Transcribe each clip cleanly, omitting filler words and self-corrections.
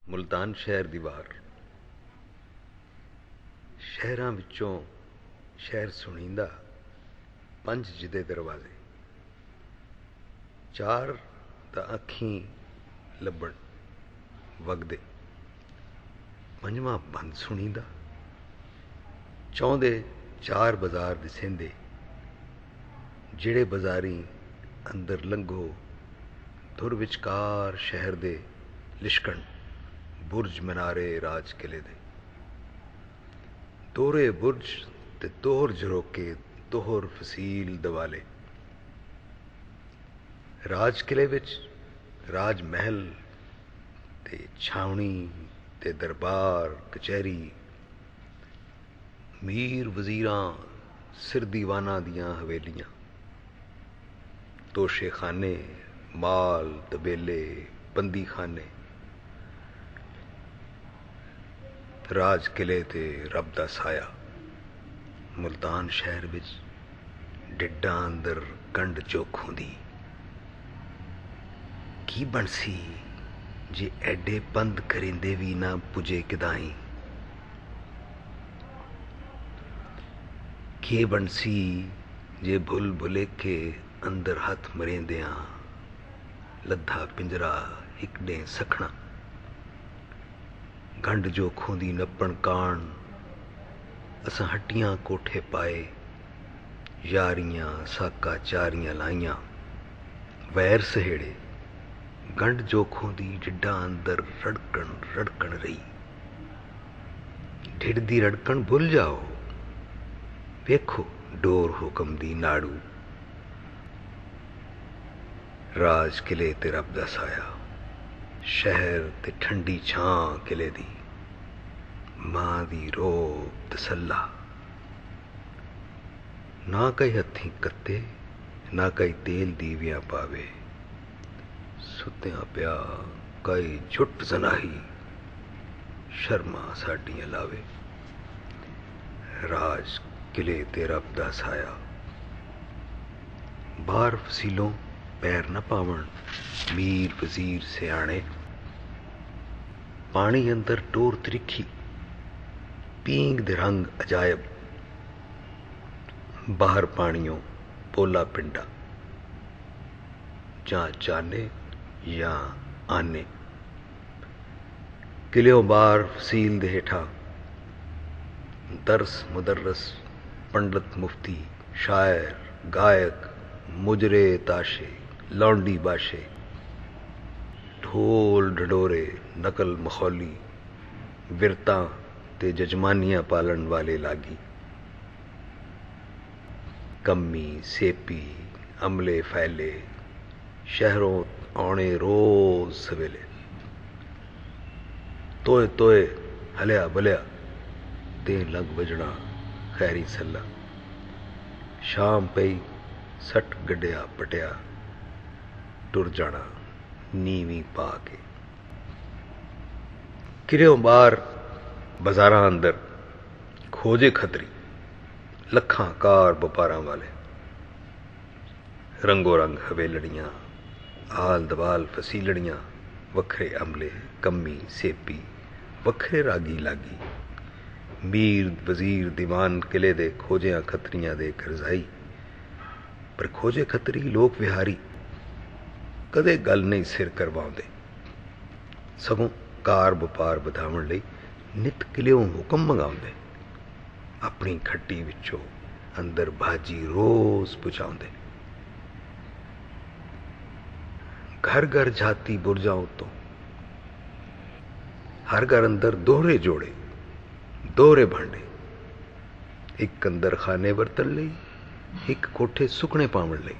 ਮੁਲਤਾਨ ਸ਼ਹਿਰ ਦੀ ਵਾਰ। ਸ਼ਹਿਰਾਂ ਵਿੱਚੋਂ ਸ਼ਹਿਰ ਸੁਣੀਂਦਾ, ਪੰਜ ਜਿਹਦੇ ਦਰਵਾਜ਼ੇ, ਚਾਰ ਤਾਂ ਅੱਖੀਂ ਲੱਭਣ ਵਗਦੇ, ਪੰਜਵਾਂ ਬੰਦ ਸੁਣੀਂਦਾ। ਚਾਹੁੰਦੇ ਚਾਰ ਬਾਜ਼ਾਰ ਦਿਸੇਂਦੇ, ਜਿਹੜੇ ਬਾਜ਼ਾਰੀ ਅੰਦਰ ਲੰਘੋ ਧੁਰ ਵਿਚਕਾਰ ਸ਼ਹਿਰ ਦੇ ਲਿਸ਼ਕਣ ਬੁਰਜ ਮਨਾਰੇ ਰਾਜ ਕਿਲੇ ਦੇ। ਦੋਹਰੇ ਬੁਰਜ ਤੇ ਦੋਹਰ ਝਰੋਕੇ, ਦੋਹਰ ਫਸੀਲ ਦਿਵਾਲੇ। ਰਾਜ ਕਿਲੇ ਵਿੱਚ ਰਾਜ ਮਹਿਲ ਤੇ ਛਾਉਣੀ ਤੇ ਦਰਬਾਰ ਕਚਹਿਰੀ, ਮੀਰ ਵਜ਼ੀਰਾਂ ਸਿਰ ਦੀਵਾਨਾਂ ਦੀਆਂ ਹਵੇਲੀਆਂ, ਤੋਸ਼ੇ ਖਾਨੇ, ਮਾਲ ਤਬੇਲੇ, ਬੰਦੀ ਖਾਨੇ। ਰਾਜ ਕਿਲੇ ਤੇ ਰੱਬ ਦਾ ਸਾਇਆ। ਮੁਲਤਾਨ ਸ਼ਹਿਰ ਵਿੱਚ ਢਿੱਡਾਂ ਅੰਦਰ ਕੰਡ ਚੋਖੋਂ ਦੀ। ਕੀ ਬਣਸੀ ਜੇ ਐਡੇ ਬੰਦ ਕਰਿੰਦੇ ਵੀ ਨਾ ਪੁੱਜੇ ਕਿਦਾਈ। ਕੀ ਬਣਸੀ ਜੇ ਭੁੱਲ ਭੁਲੇਖੇ ਅੰਦਰ ਹੱਥ ਮਰੇਂਦਿਆਂ ਲੱਧਾ ਪਿੰਜਰਾ ਇਕੜੇ ਸਖਣਾ। ਗੰਢ ਜੋਖੋਂ ਦੀ ਨੱਪਣ ਕਾਣ ਅਸਾਂ ਹੱਟੀਆਂ ਕੋਠੇ ਪਾਏ, ਯਾਰੀਆਂ ਸਾਕਾਂ ਚਾਰੀਆਂ ਲਾਈਆਂ। ਵੈਰ ਸਹੇੜੇ ਗੰਢ ਜੋਖੋਂ ਦੀ ਢਿੱਡਾਂ ਅੰਦਰ ਰੜਕਣ ਰੜਕਣ ਰਹੀ। ਢਿੱਡ ਦੀ ਰੜਕਣ ਭੁੱਲ ਜਾਓ, ਵੇਖੋ ਡੋਰ ਹੁਕਮ ਦੀ ਨਾੜੂ। ਰਾਜ ਕਿਲੇ ਤੇ ਰੱਬ ਦਾ ਸਾਇਆ, ਸ਼ਹਿਰ ਤੇ ਠੰਡੀ ਛਾਂ ਕਿਲੇ ਦੀ। ਮਾਂ ਦੀ ਰੋਬ ਤਸੱਲਾ, ਨਾ ਕਈ ਹੱਥੀਂ ਕੱਤੇ, ਨਾ ਕਈ ਤੇਲ ਦੀਵਿਆਂ ਪਾਵੇ। ਸੁੱਤਿਆਂ ਪਿਆ ਕਈ ਝੁੱਟ ਜ਼ਨਾਹੀ, ਸ਼ਰਮਾਂ ਸਾਡੀਆਂ ਲਾਵੇ। ਰਾਜ ਕਿਲੇ ਤੇ ਰੱਬ ਦਾ ਸਾਇਆ। ਬਾਹਰ ਫਸੀਲੋਂ ਪੈਰ ਨਾ ਪਾਵਣ ਮੀਰ ਵਜ਼ੀਰ ਸਿਆਣੇ। ਪਾਣੀ ਅੰਦਰ ਟੋਰ ਤਰੀਖੀ, ਪੀਂਗ ਦੇ ਰੰਗ ਅਜਾਇਬ। ਬਾਹਰ ਪਾਣੀਓ ਪੋਲਾ ਪਿੰਡਾ, ਜਾਂ ਚਾਨੇ ਜਾਂ ਆਨੇ। ਕਿਲਿਓ ਬਾਹਰ ਫਸੀਲ ਦੇ ਹੇਠਾਂ ਦਰਸ ਮੁਦਰਸ, ਪੰਡਤ ਮੁਫਤੀ, ਸ਼ਾਇਰ ਗਾਇਕ, ਮੁਜਰੇ ਤਾਸ਼ੇ, ਲੌਂਡੀ ਬਾਸ਼ੇ, ਢੋਲ ਢਡੋਰੇ, ਨਕਲ ਮਖੌਲੀ, ਵਿਰਤਾਂ ਤੇ ਜਜਮਾਨੀਆਂ ਪਾਲਣ ਵਾਲੇ ਲਾਗੀ। ਕੰਮੀ ਸੇਪੀ ਅਮਲੇ ਫੈਲੇ, ਸ਼ਹਿਰੋਂ ਆਉਣੇ ਰੋਜ਼ ਸਵੇਲੇ। ਤੋਏ ਤੋਏ ਹਲਿਆ ਬਲਿਆ, ਤੇ ਲੱਗ ਵਜਣਾ ਖੈਰੀ ਸੱਲਾ। ਸ਼ਾਮ ਪਈ ਸੱਟ ਗੱਡਿਆ ਪਟਿਆ, ਟੁਰ ਜਾਣਾ ਨੀਵੀਂ ਪਾ ਕੇ। ਕਿਰਿਓ ਬਾਹਰ ਬਾਜ਼ਾਰਾਂ ਅੰਦਰ ਖੋਜੇ ਖੱਤਰੀ, ਲੱਖਾਂ ਕਾਰ ਵਪਾਰਾਂ ਵਾਲੇ। ਰੰਗੋ ਰੰਗ ਹਵੇਲੜੀਆਂ, ਆਲ ਦਵਾਲ ਫਸੀਲੜੀਆਂ, ਵੱਖਰੇ ਅਮਲੇ ਕੰਮੀ ਸੇਪੀ, ਵੱਖਰੇ ਰਾਗੀ ਲਾਗੀ। ਮੀਰ ਵਜ਼ੀਰ ਦੀਵਾਨ ਕਿਲੇ ਦੇ ਖੋਜਿਆਂ ਖੱਤਰੀਆਂ ਦੇ ਕਰਜ਼ਾਈ। ਪਰ ਖੋਜੇ ਖੱਤਰੀ ਲੋਕ ਵਿਹਾਰੀ ਕਦੇ ਗੱਲ ਨਹੀਂ ਸਿਰ ਕਰਵਾਉਂਦੇ, ਸਗੋਂ ਕਾਰ ਵਪਾਰ ਵਧਾਉਣ ਲਈ ਨਿੱਤ ਕਿਲਿਓ ਹੁਕਮ ਮੰਗਾਉਂਦੇ। ਆਪਣੀ ਖੱਟੀ ਵਿੱਚੋਂ ਅੰਦਰ ਭਾਜੀ ਰੋਜ਼ ਪਹੁੰਚਾਉਂਦੇ। ਘਰ ਘਰ ਜਾਤੀ ਬੁਰਜਾਂ ਉੱਤੋਂ, ਹਰ ਘਰ ਅੰਦਰ ਦੋਹਰੇ ਜੋੜੇ, ਦੋਹਰੇ ਭਾਂਡੇ। ਇੱਕ ਅੰਦਰ ਖਾਨੇ ਵਰਤਣ ਲਈ, ਇੱਕ ਕੋਠੇ ਸੁੱਕਣੇ ਪਾਵਣ ਲਈ।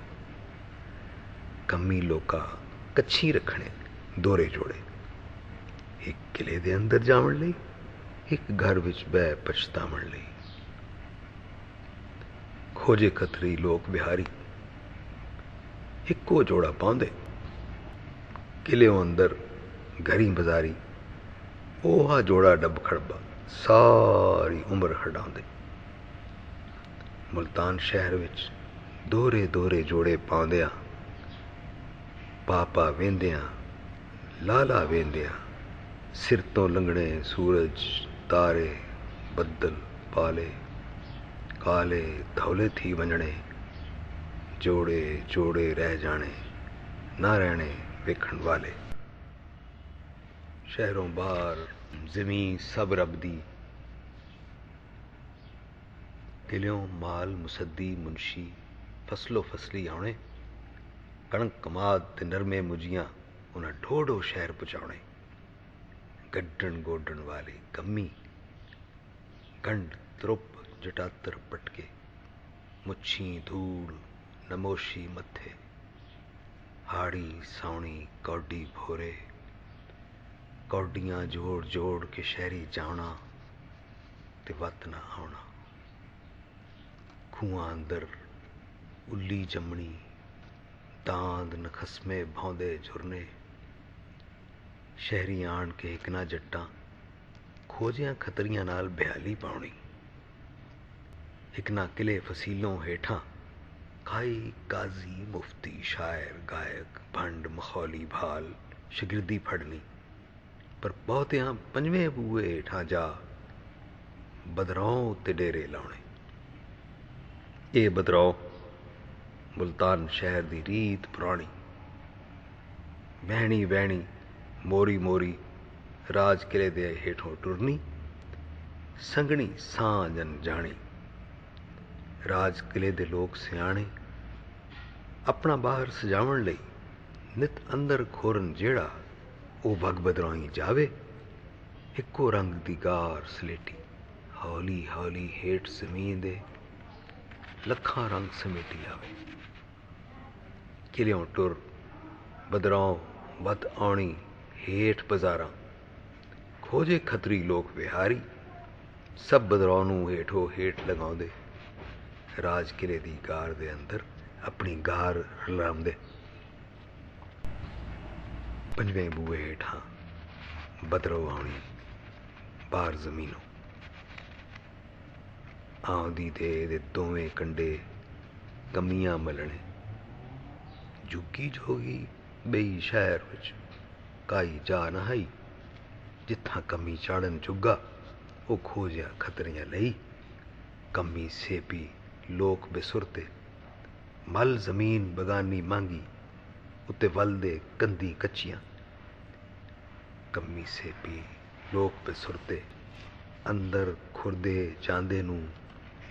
ਕੰਮੀ ਲੋਕਾਂ ਕੱਛੀ ਰੱਖਣੇ ਦੋਹਰੇ ਜੋੜੇ, ਇੱਕ ਕਿਲੇ ਦੇ ਅੰਦਰ ਜਾਵਣ ਲਈ, ਇੱਕ ਘਰ ਵਿੱਚ ਬਹਿ ਪਛਤਾਵਣ ਲਈ। ਖੋਜੇ ਖੱਤਰੀ ਲੋਕ ਵਿਹਾਰੀ ਇੱਕੋ ਜੋੜਾ ਪਾਉਂਦੇ। ਕਿਲਿਓ ਅੰਦਰ ਘਰੀ ਬਾਜ਼ਾਰੀ ਉਹਾ ਜੋੜਾ ਡੱਬ ਖੜਬਾ ਸਾਰੀ ਉਮਰ ਹਟਾਉਂਦੇ। ਮੁਲਤਾਨ ਸ਼ਹਿਰ ਵਿੱਚ ਦੋਹਰੇ ਦੋਹਰੇ ਜੋੜੇ ਪਾਉਂਦਿਆਂ, ਪਾਪਾ ਵੇਂਦਿਆਂ, ਲਾਲਾ ਵੇਂਦਿਆਂ सिर तो लंघने सूरज तारे बदल पाले, काले धौले थी वंजणे, जोड़े जोड़े रह जाने, ना रहने वेखण वाले। शहरों बार ज़मीं सब रब दी, किलियों माल मुसद्दी मुंशी फसलो फसली आने, कणक कमाद ते नरमे मुजियां उन्हां ढोढो शहर पहुँचाने। गड्डण गोडण वाले कम्मी, गंड त्रुप जटातर पटके, मुच्छी धूल नमोशी मथे, हाड़ी सावणी कौडी भोरे, कौडियां जोड़ जोड़ के शहरी जाना ते वत ना आना। खूहां अंदर उल्ली जमनी, दांद नखसमे भौंदे झुरने, शहरी आण के एक ना जट्टां खोजियां खतरियां नाल बिहाली पाउणी। एक ना किले फसीलों हेठां खाई काजी मुफ्ती शायर गायक भंड मखौली भाल शगिर्दी फड़नी। पर बहुतियां पंजवें बूए हेठां जा बदरौं ते डेरे लाउणे। ये बदरौं मुल्तान शहर दी रीत पुरानी, वहणी वहणी मोरी मोरी राज किले दे हेठों टुरनी, संगनी सांझ अनजानी। राज किले दे लोग सियाणे अपना बाहर सजावण लई नित अंदर खोरन जेड़ा ओ वग बदरौई जावे। इक्को रंग दी गार सलेटी हौली हौली हेठ जमीन दे लखां रंग समेटी आवे। किलियों टुर बदरौं वत आउणी हेठ बजारां, खोजे खतरी लोक विहारी, सब बदरौं नूं हेठो हेठ लगाउंदे, राज किले दी गार दे अंदर अपनी गार रलाउंदे। पंजवें बूए हेठां बदरौं आउणी बार जमीनों, आउंदी दे दोवें कंडे कमियां मलने। जुगी जोगी बेई शहर विच काई जा नहाई, जित्थां कमी चाड़न जुगा ओ खोजिया खतरियां लई। कमी सेपी लोक बेसुरते, मल जमीन बगानी मांगी, उत्ते वलदे कंधी कच्चियां। कमी सेपी लोक बेसुरते, अंदर खुरदे जांदे नूं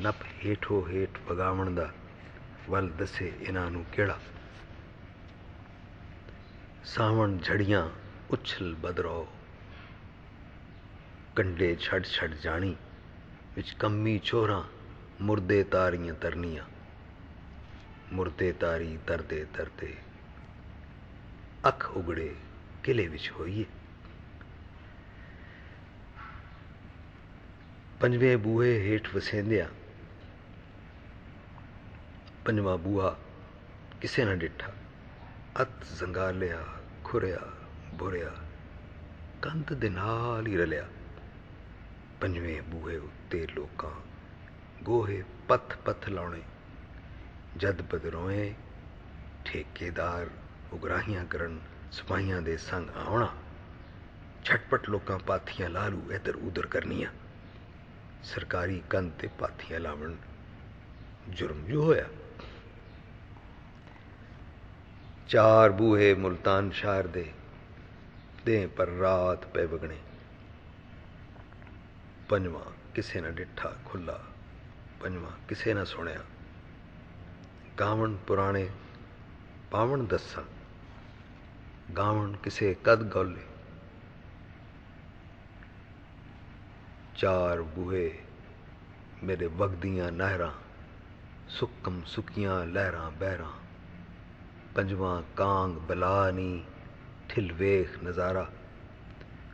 नप हेठो हेठ वगावण दा वल दसे इन्हां नूं केड़ा। सावण झड़ियां उछल बदरौं कंडे छड़ छड़ जानी, विच कमी चोरां मुर्दे तारियां तरनियां। मुर्दे तारी तरदे तरदे अख उगड़े किले विच होइए। पंजवें बूहे हेठ वसेंदिया पंजवां बूहा किसे ना डिठा। अत जंगालिया खुरिया बुरिया कंध दे नाल ही रलिया। पंजवें बूहे उत्ते लोकां गोहे पत्थ पत्थ लाउणे, जद बदरौएं ठेकेदार उगराहियां करन सिपाहियां दे संग आउणा। झटपट लोकां पाथियां लालू इधर उधर करनियां। सरकारी कंध ते पाथियां लावण जुर्म जो होया। चार बूहे मुल्तान शहर दे दें पर रात पे वगणे। पंजवां किसे ना डिठा खुला, पंजवां किसे ना सुनिया। गावण पुराणे पावण दस्सां, गावण किसे कद गौले। चार बूहे मेरे वगदियां नहरां, सुक्कम सुक्कियां लहरां बहरां। पंजवां कांग बलानी ठिल वेख नजारा।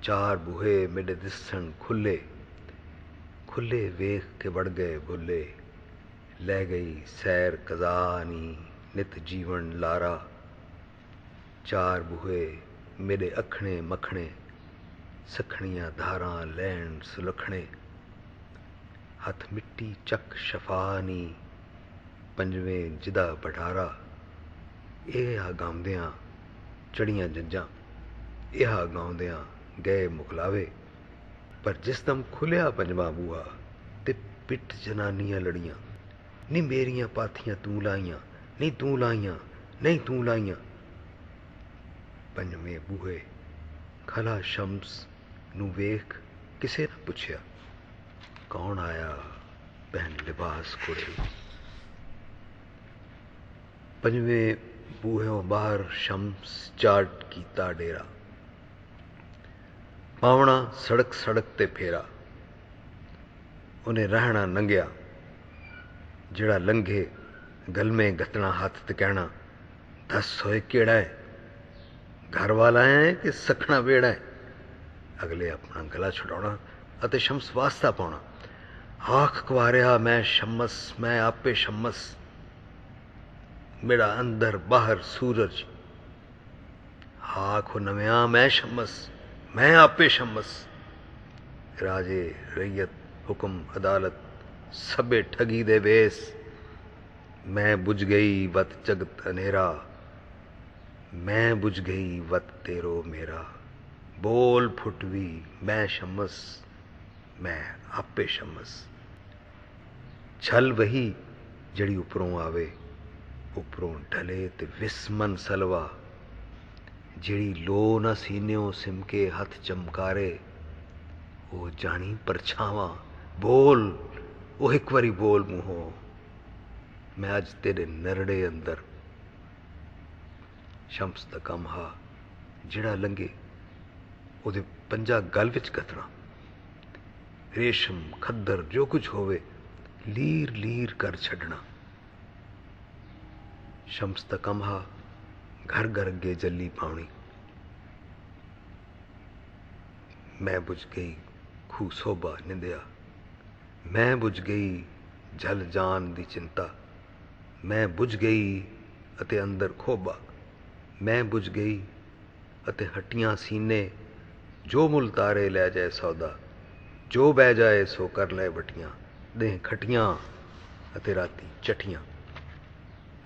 चार बूहे मेरे दिसन खुले, खुले वेख के बढ़ गए भुले। लै गई सैर कजानी नित जीवन लारा। चार बूहे मेरे अखणे मखणे, सखणियां धारां लैन सुलखणे। हथ मिट्टी चक शफानी, पंजवें जिदा बठारा। ਇਹ ਆ ਗਾਉਂਦਿਆਂ ਚੜੀਆਂ ਜੰਜਾਂ, ਇਹ ਆ ਗਾਉਂਦਿਆਂ गए मुकलावे। पर जिस दम खुलिया पंजवा बूहा ते पिट जनानियां लड़ियां, नी मेरियां पाथियां तू लाइयां, नहीं तू लाइयां, नहीं तू लाइयां। पंजवें बूहे खला शम्स नू वेख किसे न पुछया, कौन आया पहन लिबास कुड़े। पंजवें बूहों बाहर शम्स चाट कीता डेरा, पावना सड़क सड़क ते फेरा। उन्हें रहना लंघिया, जिहड़ा लंघे गलमें गतना हथ ते कहना, दस होए केड़ा है, घर वाला है कि सखना बेड़ा है। अगले अपना गला छुड़ाना अते शम्स वास्ता पाउणा, आख कुआरिया मैं शम्मस, मैं आपे शम्मस, मेरा अंदर बाहर सूरज। आख नव्या मैं शम्मस, मैं आपे शम्मस। राजे रैयत हुक्म अदालत सबे ठगी दे बेस, मैं बुझ गई वत जगत अनेरा, मैं बुझ गई वत तेरो मेरा। बोल फुटवी मैं शम्मस, मैं आपे शम्मस। छल वही जड़ी उपरों आवे, उपरों ढले ते विस्मन सलवा। जिड़ी लो न सीन्यों सिमके हथ चमकारे, वो जानी परछावां। बोल वो एक वारी बोल मूहों, मैं अज तेरे नरड़े अंदर। शम्स दा कम हा जिहड़ा लंघे ਉਹਦੇ पंजा गल विच कतना, रेशम खद्दर जो कुछ होवे लीर लीर कर छड़ना। शम्स दा कम हा घर घर अगे जली पाउणी, मैं बुझ गई खूह सोभा निंदिया, मैं बुझ गई झल जान दी चिंता। मैं बुझ गई अते अंदर खोबा, मैं बुझ गई अते हटियां सीने। जो मुल तारे लै जाए सौदा, जो बह जाए सो कर लै वटियां। दें खटियां अते राती चटियां।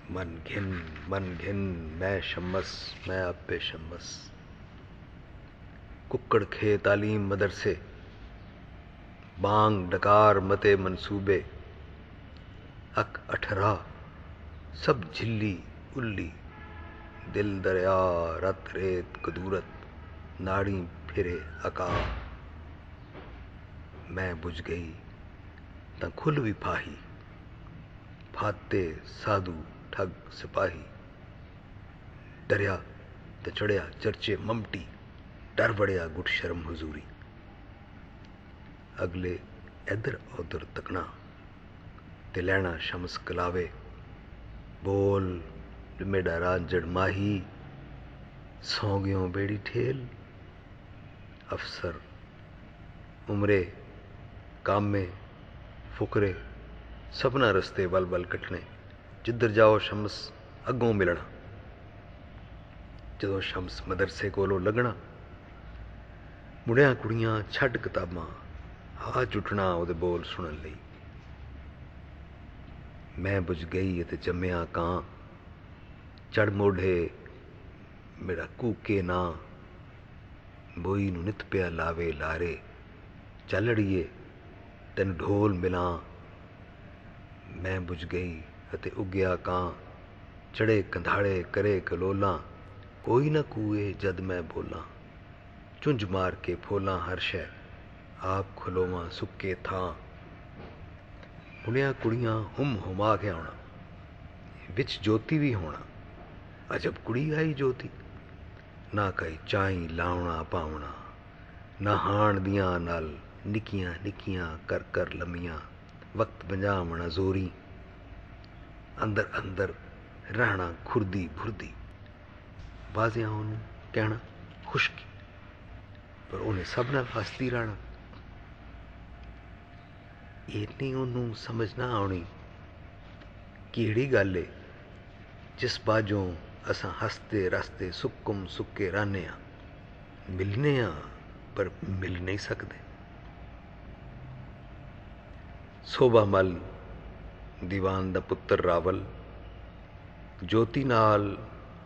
मन घिन मैं शम्मस, मैं आपे शम्मस। कुक्कड़ खे तालीम मदरसे, बांग डकार मते मनसूबे। अक अठरा सब झिल्ली उल्ली, दिल दरिया रत रेत कदूरत, नाड़ी फिरे अका। मैं बुझ गई तां खुल भी फाही, फाते साधु ठग सिपाही। डरिया ते चढ़िया चर्चे ममटी, डर बड़िया गुट शर्म हजूरी। अगले इधर उधर तकना ते लैना शम्स कलावे। बोल मेरा रांझड़ माही, सौ गयों बेड़ी ठेल। अफसर उमरे कामे फुकरे सबना रस्ते बल बल कटने, जिधर जाओ शम्स अगों मिलना। जदों शम्स मदरसे कोलों लगना, मुड़ियां कुड़ियां छड्ड किताबां आ जुटना ਉਹਦੇ बोल सुनन लई। मैं बुझ गई अते जम्मिया कां, चढ़ मोढ़े मेरा कूके ना। बोई नूं नित पिया लावे लारे, चल अड़िए तेन ढोल मिलां। मैं बुझ गई अते उग्या कां, चढ़े कंधाड़े करे कलोलां। कोई ना कूए जद मैं बोलां, चुंझ मार के फोलां हर शै, आप खलोवां सुक्के थां। मुड़ियां कुड़ियां हुम हुमा के आउणा, विच जोती भी होना। अजब कुड़ी आई जोती, ना कई चाई लावना पावना। ना हाण दियां नाल निकियां निकियां कर कर लम्मियां, वक्त बंजावना जोरी। अंदर अंदर रहना खुरदी भुरदी, बाजियां ਉਹਨੂੰ कहना खुशकी, पर उन्हें सब नाल हसदी रहना। इन्नी ਉਹਨੂੰ समझ ना आउणी ਕਿਹੜੀ गल है जिस बाजों असां हसते रसते सुक्कुम सुक्के रहने आ, मिलने आ पर मिल नहीं सकते। सोभा मल दीवान दा पुत्तर रावल, जोती नाल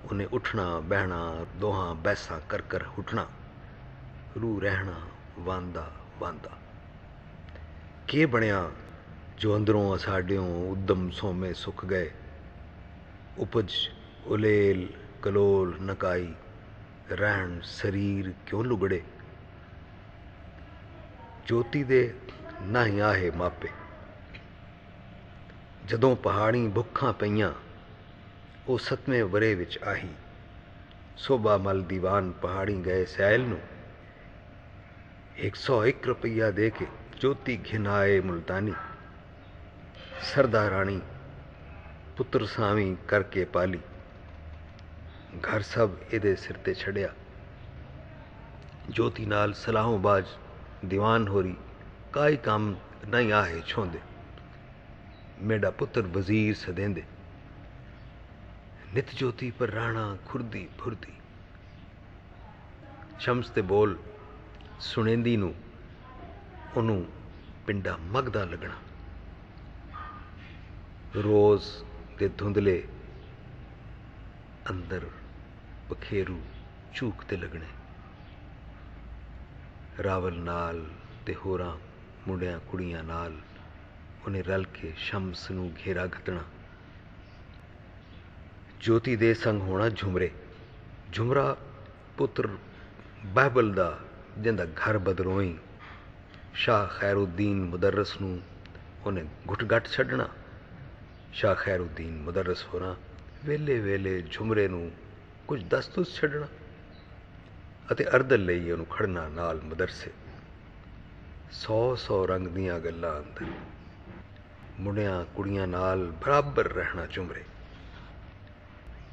उन्हें उठना बहना, दोहां बैसां कर कर हुटना। ਰੂ ਰਹਿਣਾ ਵਾਂਦਾ ਵਾਂਦਾ। ਕੇ ਬਣਿਆ ਜੋ ਅੰਦਰੋਂ ਅਸਾਡਿਓਂ ਉਦਮ ਸੋਮੇ ਸੁੱਕ ਗਏ। ਉਪਜ ਉਲੇਲ ਕਲੋਲ ਨਕਾਈ, ਰਹਿਣ ਸਰੀਰ ਕਿਉਂ ਲੁਗੜੇ। ਜੋਤੀ ਦੇ ਨਾਹੀਂ ਆਹੇ ਮਾਪੇ, ਜਦੋਂ ਪਹਾੜੀ ਭੁੱਖਾਂ ਪਈਆਂ ਉਹ 7ਵੇਂ ਵਰੇ ਵਿੱਚ ਆਹੀ। ਸੋਭਾ ਮਲ ਦੀਵਾਨ ਪਹਾੜੀ ਗਏ ਸੈਲ ਨੂੰ, 101 ਰੁਪਈਆ ਦੇ ਕੇ ਜੋਤੀ ਘਿਨ ਆਏ ਮੁਲਤਾਨੀ। ਸਰਦਾ ਰਾਣੀ ਪੁੱਤਰ ਸਾਵੀਂ ਕਰਕੇ ਪਾਲੀ, ਘਰ ਸਭ ਇਹਦੇ ਸਿਰ ਤੇ ਛੱਡਿਆ। ਜੋਤੀ ਨਾਲ ਸਲਾਹੋਂ ਬਾਜ ਦੀਵਾਨ ਹੋਰੀ, ਕਾਈ ਕੰਮ ਨਹੀਂ ਆਹੇ ਛੋਂਦੇ। ਮੇਰਾ ਪੁੱਤਰ ਵਜ਼ੀਰ ਸਦੇਂਦੇ, ਨਿਤ ਜੋਤੀ ਪਰ ਰਾਣਾ ਖੁਰਦੀ ਫੁਰਦੀ। ਸ਼ਮਸ ਦੇ ਬੋਲ ਸੁਣੇਂਦੀ ਨੂੰ ਉਹਨੂੰ ਪਿੰਡਾ ਮਗਦਾ ਲੱਗਣਾ। ਰੋਜ਼ ਦੇ ਧੁੰਦਲੇ ਅੰਦਰ ਬਖੇਰੂ ਝੂਕਦੇ ਲੱਗਣੇ। ਰਾਵਲ ਨਾਲ ਤੇ ਹੋਰਾਂ ਮੁੰਡਿਆਂ ਕੁੜੀਆਂ ਨਾਲ ਉਹਨੇ ਰਲ ਕੇ ਸ਼ਮਸ ਨੂੰ ਘੇਰਾ ਘੱਤਣਾ। ਜੋਤੀ ਦੇ ਸੰਗ ਹੋਣਾ ਝੁਮਰੇ। ਝੁਮਰਾ ਪੁੱਤਰ ਬਹਿਬਲ ਦਾ, ਜਿਹਦਾ ਘਰ ਬਦਰੋਈ। ਸ਼ਾਹ ਖੈਰੁਦੀਨ ਮੁਦਰਸ ਨੂੰ ਉਹਨੇ ਗੁੱਟ-ਗੱਟ ਛੱਡਣਾ। ਸ਼ਾਹ ਖੈਰੁਦੀਨ ਮੁਦਰਸ ਹੋਰਾਂ ਵੇਲੇ ਵੇਲੇ ਝੁਮਰੇ ਨੂੰ ਕੁਝ ਦਸਤੂਸ ਛੱਡਣਾ ਅਤੇ ਅਰਦਲ ਲਈ ਉਹਨੂੰ ਖੜਨਾ ਨਾਲ ਮਦਰਸੇ। 100 ਰੰਗ ਦੀਆਂ ਗੱਲਾਂ ਅੰਦਰ, ਮੁੰਡਿਆਂ ਕੁੜੀਆਂ ਨਾਲ ਬਰਾਬਰ ਰਹਿਣਾ ਝੁਮਰੇ।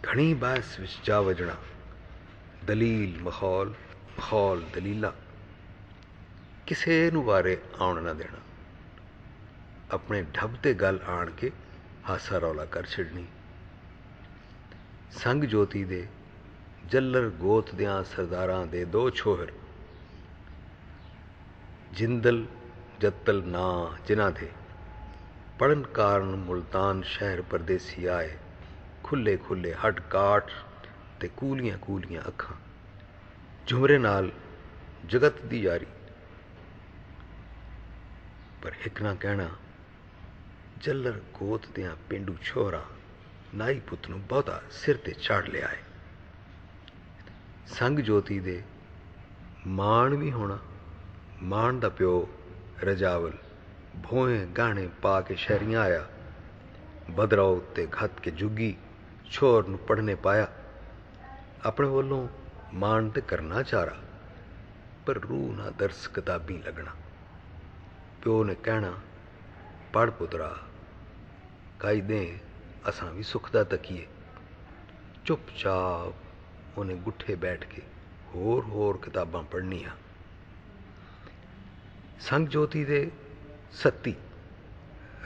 ਘਣੀ ਬਹਿਸ ਵਿੱਚ ਜਾ ਵਜਣਾ, ਦਲੀਲ ਮਖੌਲ ਮਖੌਲ ਦਲੀਲਾਂ। ਕਿਸੇ ਨੂੰ ਵਾਰੇ ਆਉਣ ਨਾ ਦੇਣਾ, ਆਪਣੇ ਢੱਬ ਤੇ ਗੱਲ ਆਣ ਕੇ ਹਾਸਾ ਰੌਲਾ ਕਰ ਛੱਡਣੀ। ਸੰਗ ਜੋਤੀ ਦੇ ਜੱਲਰ ਗੋਤ ਦਿਆਂ ਸਰਦਾਰਾਂ ਦੇ 2 ਛੋਹਰ, ਜਿੰਦਲ ਜੱਤਲ ਨਾਂ ਜਿਨ੍ਹਾਂ ਦੇ, ਪੜ੍ਹਨ ਕਾਰਨ ਮੁਲਤਾਨ ਸ਼ਹਿਰ ਪਰਦੇਸੀ ਆਏ। ਖੁੱਲੇ ਖੁੱਲੇ ਹੱਡ ਕਾਠ ਤੇ ਕੂਲੀਆਂ ਕੂਲੀਆਂ ਅੱਖਾਂ। ਝੁਮਰੇ ਨਾਲ ਜਗਤ ਦੀ ਯਾਰੀ, ਪਰ ਇੱਕ ਨਾ ਕਹਿਣਾ, ਜੱਲਰ ਗੋਤ ਦਿਆਂ ਪੇਂਡੂ ਛੋਹਰਾ ਨਾਈ ਪੁੱਤ ਨੂੰ ਬਹੁਤਾ ਸਿਰ ਤੇ ਚਾੜ ਲਿਆ ਹੈ। ਸੰਗ ਜੋਤੀ ਦੇ ਮਾਣ ਵੀ ਹੋਣਾ। ਮਾਣ ਦਾ ਪਿਓ ਰਜਾਵਲ ਭੋਏ ਗਾਣੇ ਪਾ ਕੇ ਸ਼ਹਿਰੀਆਂ ਆਇਆ। ਬਦਰਾ ਉੱਤੇ ਘੱਤ ਕੇ ਜੁਗੀ ਛੋਰ ਨੂੰ ਪੜ੍ਹਨੇ ਪਾਇਆ। ਆਪਣੇ ਵੱਲੋਂ ਮਾਣ ਤੇ ਕਰਨਾ ਚਾਰਾ, ਪਰ ਰੂਹ ਨਾ ਦਰਸ ਕਿਤਾਬੀ ਲੱਗਣਾ। ਪਿਓ ਨੇ ਕਹਿਣਾ, ਪੜ੍ਹ ਪੁੱਤਰਾ, ਕਾਈ ਦੇ ਅਸਾਂ ਵੀ ਸੁੱਖ ਦਾ ਤਕੀਏ। ਚੁੱਪ ਚਾਪ ਉਹਨੇ ਗੁੱਠੇ ਬੈਠ ਕੇ ਹੋਰ ਕਿਤਾਬਾਂ ਪੜ੍ਹਨੀਆਂ। ਸੰਗ ਜੋਤੀ ਦੇ ਸੱਤੀ,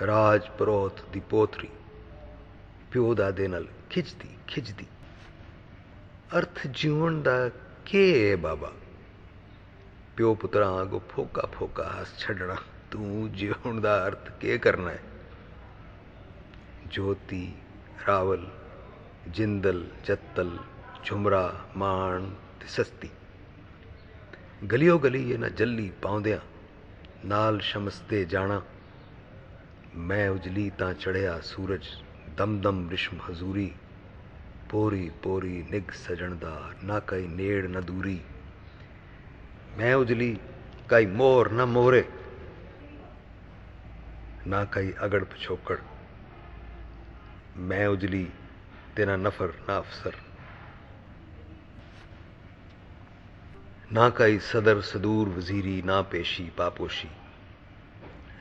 ਰਾਜ ਪਰੋਤ ਦੀ ਪੋਤਰੀ, ਪਿਓ ਦਾਦੇ ਨਾਲ ਖਿੱਚਦੀ। ਅਰਥ ਜਿਉਣ ਦਾ ਕੀ ਹੈ ਬਾਬਾ। ਪਿਓ ਪੁੱਤਰਾਂ ਅੱਗੋਂ ਫੋਕਾ ਫੋਕਾ ਹੱਸ ਛੱਡਣਾ, ਤੂੰ ਜਿਉਣ ਦਾ ਅਰਥ ਕੀ ਕਰਨਾ ਹੈ। ਜੋਤੀ, ਰਾਵਲ, ਜਿੰਦਲ ਜੱਤਲ, ਝੁਮਰਾ, ਮਾਣ ਤੇ ਸਸਤੀ ਗਲੀਓ ਗਲੀ ਇਹਨਾਂ ਜੱਲੀ ਪਾਉਂਦਿਆਂ ਨਾਲ ਸ਼ਮਸ ਦੇ ਜਾਣਾ। ਮੈਂ ਉਜਲੀ ਤਾਂ ਚੜ੍ਹਿਆ ਸੂਰਜ, ਦਮ ਰਿਸ਼ਮ ਹਜ਼ੂਰੀ। ਪੋਰੀ ਪੋਰੀ ਨਿੱਘ ਸਜਣ ਦਾ, ਨਾ ਕਈ ਨੇੜ ਨਾ ਦੂਰੀ। ਮੈਂ ਉਜਲੀ ਕਾਈ ਮੋਰ ਨਾ ਮੋਰੇ, ਨਾ ਕਈ ਅਗੜ ਪਿਛੋਕੜ। ਮੈਂ ਉਜਲੀ ਤੇ ਨਾ ਨਫਰ ਨਾ ਅਫਸਰ, ਨਾ ਕਈ ਸਦਰ ਸਦੂਰ ਵਜ਼ੀਰੀ, ਨਾ ਪੇਸ਼ੀ ਪਾਪੋਸ਼ੀ।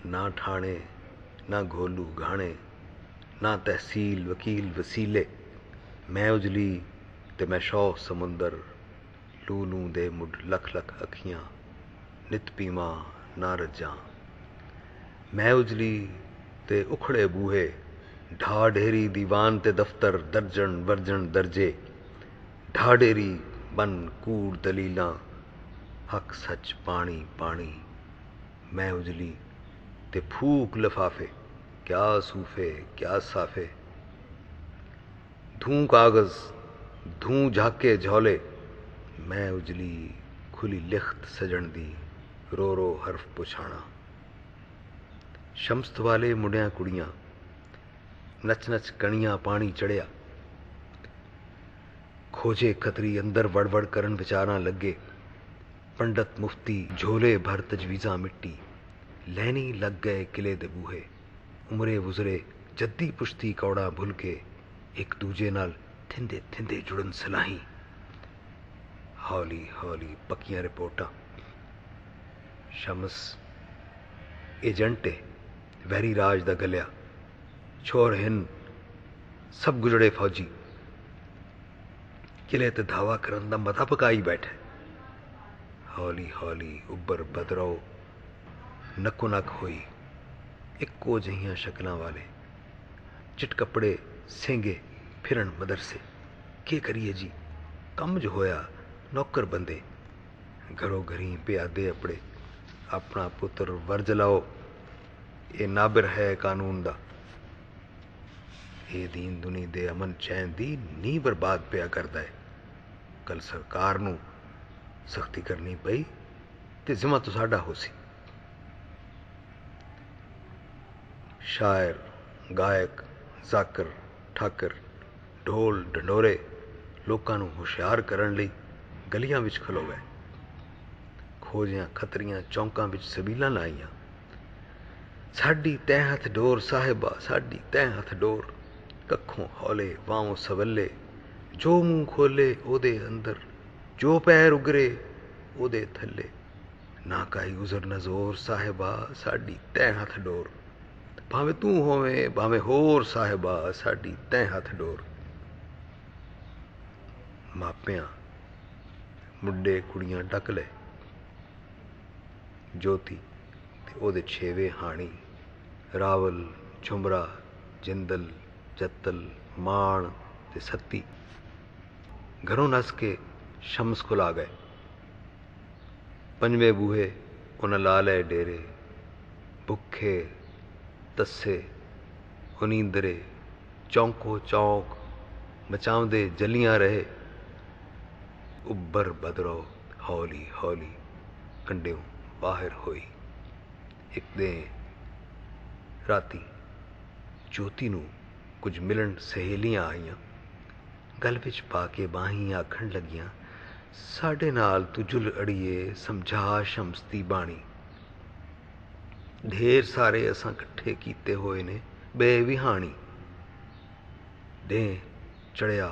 ਨਾ ਠਾਣੇ ਨਾ ਘੋਲੂ ਘਾਣੇ, ਨਾ ਤਹਿਸੀਲ ਵਕੀਲ ਵਸੀਲੇ। ਮੈਂ ਉਜਲੀ ਤੇ ਮੈਂ ਸ਼ੌਹ ਸਮੁੰਦਰ, ਲੂ ਦੇ ਮੁੱਢ ਲੱਖ ਲੱਖ ਅੱਖੀਆਂ, ਨਿਤ ਪੀਵਾਂ ਨਾ ਰੱਜਾਂ। ਮੈਂ ਉਜਲੀ ਤੇ ਉਖੜੇ ਬੂਹੇ, ਢਾ ਢੇਰੀ ਦੀਵਾਨ ਤੇ ਦਫ਼ਤਰ, ਦਰਜਨ ਵਰਜਨ ਦਰਜੇ। ਢਾ ਢੇਰੀ ਬਨ ਕੂੜ ਦਲੀਲਾਂ, ਹੱਕ ਸੱਚ ਪਾਣੀ ਪਾਣੀ। ਮੈਂ ਉਜਲੀ ਤੇ ਫੂਕ ਲਿਫਾਫੇ, ਕਿਆ ਸੂਫੇ ਕਿਆ ਸਾਫੇ। ਧੂੰ ਕਾਗਜ਼ ਧੂੰ ਝਾਕੇ ਝੋਲੇ। ਮੈਂ ਉਜਲੀ खुली लिखत सजण दी रो रो हरफ पुछाणा। शमस्त वाले मुंडियां कुड़ियां नच नच कणियां पानी चढ़िया। खोजे खतरी अंदर वड़ करन विचारां लगे। पंडित मुफ्ती झोले भर तजवीज़ां मिट्टी लैनी लग गए किले दे बूहे। उमरे गुजरे जद्दी पुश्ती कौड़ा भुल के एक दूजे नाल थिंदे थिंदे जुड़न सलाही। हौली हौली पक्कियां रिपोर्टां। शमस एजेंटे वैरी राज दा गलिया। छोर हिन सब गुजड़े फौजी किले ते धावा करन दा मता पकाई बैठे। हौली हौली उबर बदरो नक्को नक होई। इक्को जिहियां शक्लां वाले चिट कपड़े सेंगे फिरन मदरसे। के करिए जी कम जो होया नौकर बंदे घरों घरी प्यादे अपड़े। अपना पुत्र वर्ज लाओ ये नाबिर है कानून दा। ये दीन दुनी दे अमन चैन दी नी बर्बाद पिया करदा है। कल सरकार नूं सख्ती करनी पई ते जिम्मा तो साडा होसी। शायर गायक जाकर ठाकर ढोल ढंडोरे लोकां नूं हुशियार करन लई गलियां विच खलो गए। खोजियां खतरियां चौंकां विच सबीलां लाइयां। साडी तैं हथ डोर साहिबा साडी तैं हथ डोर। कखों हौले वाहों सवल्ले जो मूँह खोले ओदे अंदर जो पैर उगरे ओदे थल्ले। ना काई गुजर न जोर साहिबा साडी तैं हथ डोर। भावें तू होवें भावें होर साहिबा साडी तैं हथ डोर। मापियां मुंडे कुड़ियां ढक ले। जोती ते ओदे छेवे हाणी रावल झुमरा जिंदल जत्तल मान ते सत्ती घरों नस के शम्स को ला गए। पंजवे बूहे उन ला ले डेरे। भुखे तस्से उनींदरे चौंको चौंक मचाउंदे जलियां रहे। उबर बदरो हौली हौली कंडियों बाहर होई। एक दे राती ज्योति नूं कुछ मिलन सहेलियां आईयां। गल विच पा के बाहीं आखण लगियां साडे नाल तू जुल अड़िए समझा शम्स दी बाणी। ढेर सारे असां कट्ठे कीते होए ने बेविहाणी। डें चढ़िया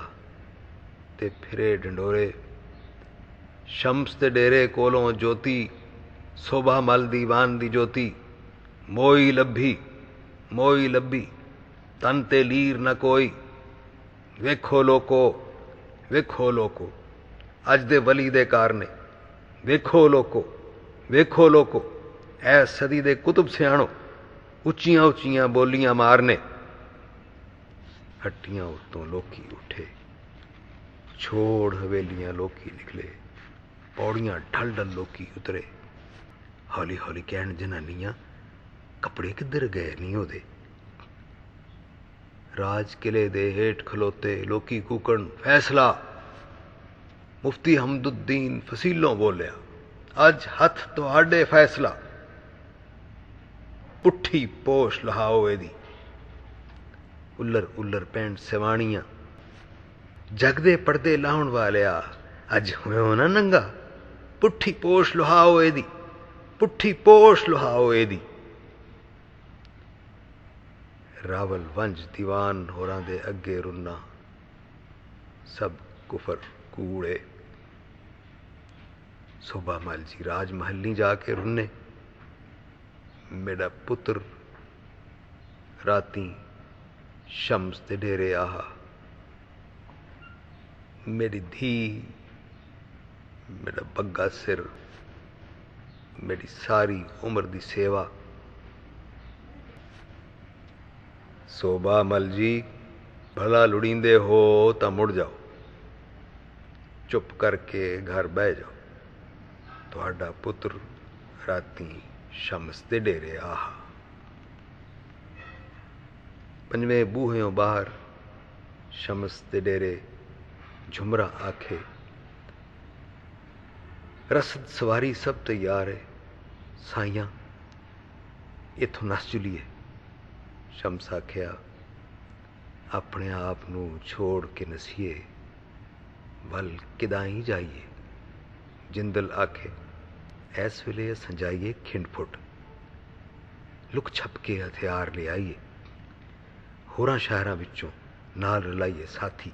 ते फिरे ढंडोरे। शम्स दे डेरे कोलों ज्योति शोभा मल दीवान दी ज्योति। मोई लब्भी तन ते लीर न कोई। वेखो लोको अज दे वली दे कारने। वेखो लोको ऐ सदी दे कुतुब सियाणो उच्चियां उच्चियां बोलियां मारने। हट्टियां उत्तों लोकी उठे छोड़ हवेलियां लोकी निकले। पौड़ियां ढल ढल लोकी उतरे। हौली हौली कहण जनानियां कपड़े किधर गए नहीं ओदे। राज किले दे हेठ खलोते लोकी कूकण फैसला। मुफ्ती हमदुद्दीन फसीलों बोलिया अज हथ तुहाडे फैसला। पुट्ठी पोश लहाओ एदी। उल्लर पैंट सिवाणियां जगदे पड़दे लाउण वालिया अज हुओ ना नंगा। पुट्ठी पोश लुहाओ एदी पुट्ठी पोश लुहाओ एदी। रावल वंज दीवान होरां दे अगे रुन्ना सब कुफर कूड़े। सोभा मल जी राज महली जाके रुन्ने। मेरा पुत्र राती शम्स दे डेरे आहा। मेरी धी मेरा बग्गा सिर मेरी सारी उम्र दी सेवा। सोभा मल जी भला लुड़ींदे हो तो मुड़ जाओ। चुप करके घर बह जाओ। तुहाडा पुत्र राती शम्स दे डेरे आहा। पंजवें बूहेओं बाहर शम्स दे डेरे झुमरा आखे रसद सवारी सब तैयार है, साइयां इत्थों नस चुलीए। शम्स आखिया, अपने आप नूं छोड़ के नसीए, वल किदाई जाइए। जिंदल आखे, इस वेले असां जाइए खिंड-फुट, लुक छप के हथियार ले आइए, होरां शहरां विचों नाल रलाइए साथी,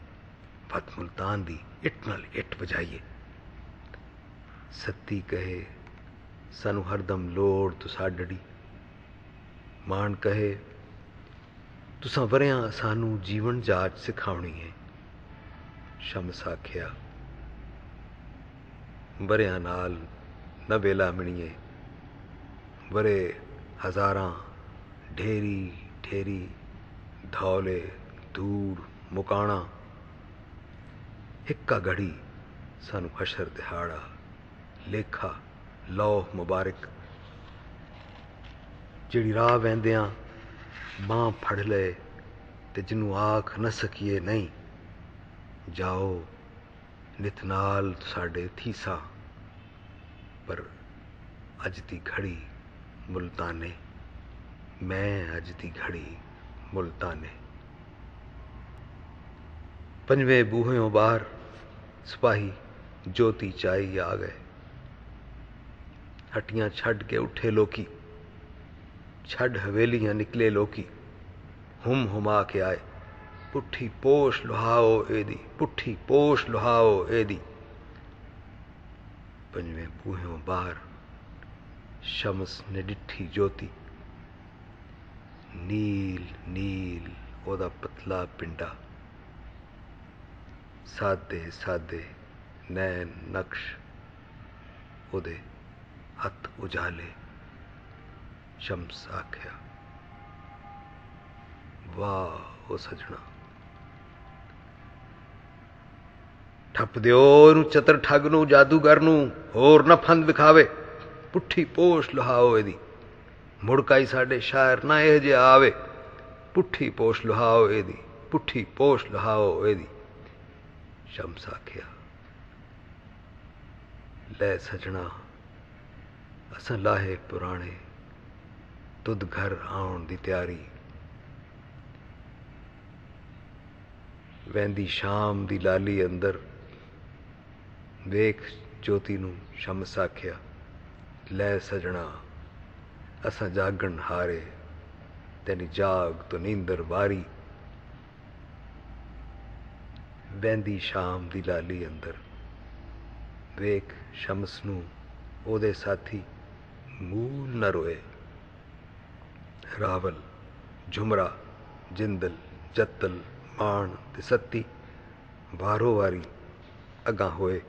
वत मुल्तान दी इट नाल इट वजाइए। सत्ती कहे, सानू हरदम लोड़ तुसाडड़ी। मान कहे, तुसां वरियां सानू जीवन जाच सिखाउणी है। शम्स आखिया, वरियां नाल न वेला मिणीए, वरे हज़ारां ढेरी ढेरी धौले दूर मुकाणा। हिक्का घड़ी सानू हशर दिहाड़ा, लेखा लौह मुबारक। जिहड़ी राह वैंदियां बांह फड़ ले ते जिन्नू आख न सकीए नहीं, जाओ नित नाल तुसाडे थीसा, पर अज दी घड़ी मुल्ताने, मैं अज दी घड़ी मुल्ताने। पंजवें बूहों बाहर सिपाही जोती चाई आ गए। हट्टियां छड़ के उठे लोकी, छड़ हवेलियां निकले लोकी, हुम हुमा के आए, पुट्ठी पोश लुहाओ एदी, पुट्ठी पोश लुहाओ एदी। पंजवें बूहों बाहर शम्स ने डिठी जोती, नील नील ओदा पतला पिंडा, सादे सादे नैन नक्श ओदे हथ उजाले। शम्स आख्या, वाह ओ सजना, ठप दिओ इनू चतर ठग नू जादूगर नू, होर न फंद विखावे, पुट्ठी पोश लुहाओ एदी, मुड़काई साडे शायर ना एह जे आवे, पुट्ठी पोश लुहाओ एदी, पुट्ठी पोश लुहाओ एदी। शम्स आखिया, लै सजना, असां लाहे पुराने, तुद घर आउण दी तैयारी। वैंदी शाम दी लाली अंदर वेख जोती नू शम्स आखिया, लै सजना, असां जागण हारे, तैनी जाग तो नींदर वारी। वैंदी शाम दी लाली अंदर वेख शम्स नू ओदे साथी मूल न रोए। रावल, झुमरा, जिंदल, जत्तल, मान ते सत्ती वारो वारी अगां होए।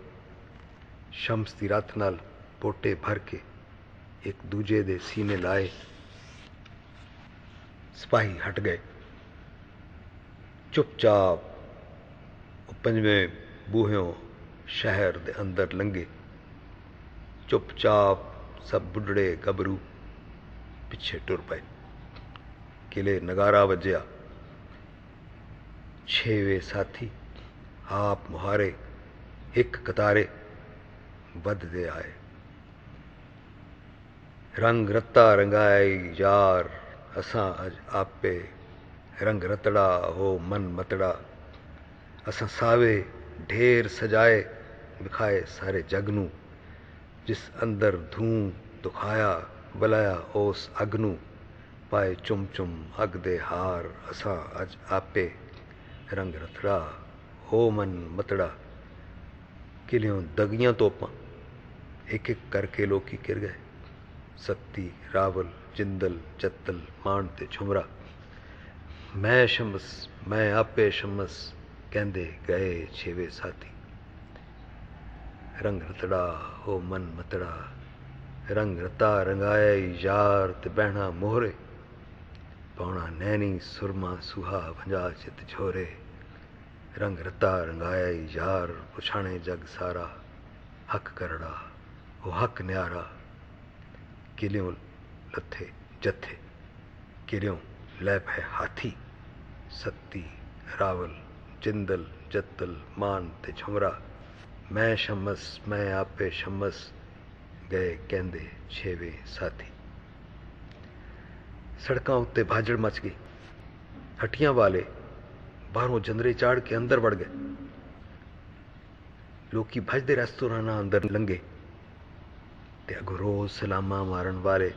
शम्स दी रथ नाल पोटे भर के एक दूजे दे सीने लाए। सिपाही हट गए। चुपचाप पंजवें बूहों शहर दे अंदर लंघे। चुपचाप सब बुढ़ड़े गबरू पिछे टुर पे। किले नगारा वजया। छेवे साथी आप मुहारे एक कतारे बददे आए। रंग रत्ता रंगाई यार, असां अज आपे, रंग रतड़ा हो मन मतड़ा। असां सावे ढेर सजाए विखाए सारे जग नू, जिस अंदर धूं दुखाया बलाया उस अग नू, पाए चुम चुम अग दे हार। असां अज आपे, रंग रतड़ा हो मन मतड़ा। किलियों दगियां तोपां, एक एक करके लोकी किर गए। सत्ती, रावल, जिंदल, जत्तल, मान ते झुमरा, मैं शम्स, मैं आपे शम्स कहंदे गए छेवे साथी। रंग रतड़ा हो मन मतड़ा, रंग रता रंगाया यार ते बहना मोहरे। पौना नैनी सुरमा सुहा भंजा चित झोरे। रंग रता रंगाया यार, पुछाणे जग सारा, हक करड़ा हो हक न्यारा। किलियों लथे जथे, किलियों लै भय हाथी। सत्ती, रावल, जिंदल, जत्तल, मान ते झुमरा, मैं शम्स, मैं आपे शम्स गए कहंदे छेवे साथी। सड़कां उत्ते भाजड़ मच गई। हट्टियां वाले बाहरों जंदरे चाड़ के अंदर वड़ गए। लोकी भजदे रेस्तोरां अंदर लंघे ते अगों रोज़ सलामा मारन वाले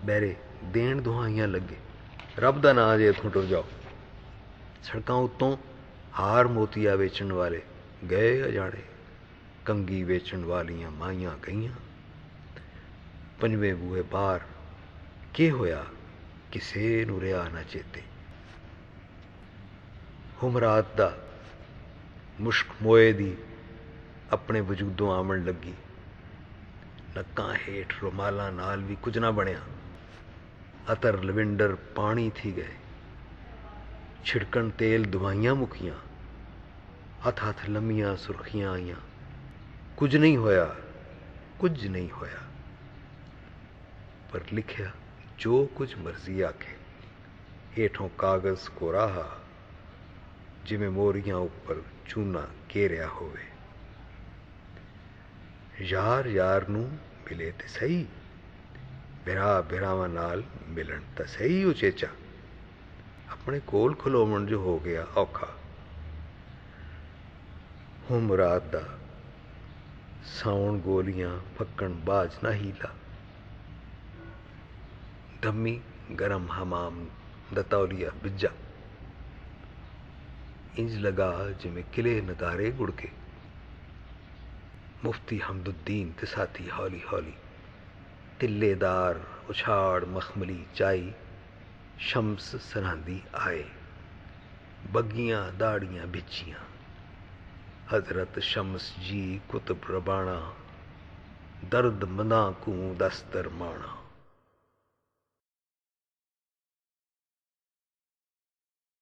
बैरे देन दुहाइयां लगे, रब दा नां जे इत्थों टुर जाओ। सड़कां उत्तों हार मोतिया वेचण वाले गए अजाने, कंगी वेचण वालियां माइयां गईयां। पंजवें बूहे बाहर के होया किसे नूं रिहा ना चेते। हुमरात दा मुश्क मोए दी अपने वजूदों आमण लगी। नक्कां हेठ रुमालां नाल भी कुछ ना बनिया। अतर लविंडर पानी थी गए, छिड़कण तेल दवाइयां मुकियां। हथ हथ लम्मियां सुर्खियां आईयां। कुछ नहीं होया, कुछ नहीं होया। पर लिखिया जो कुछ मर्जी आखे। हेठों कागज कोरा हा, जिवें मोरियां उपर चूना घेरिया होवे। यार यार नूं मिले ते सही, बिरा बिरावां नाल मिलन तां सही उचेचा। अपने कोल खलोवण जो हो गया औखा। हुमरात दा साउण गोलियां फक्कण बाज ना हीला। धम्मी गरम हमाम दा तौलिया बिजा। इंज लगा जिमें किले नगारे गुड़के। मुफ्ती हमदुद्दीन ते साथी हौली हौली तिल्लेदार उछाड़ मखमली चाई शम्स सरांदी आए। बग्गियां दाड़ियां बिछियां। हजरत शम्स जी कुतुब रबाना दर्द मंदा कूं दस्तर माना।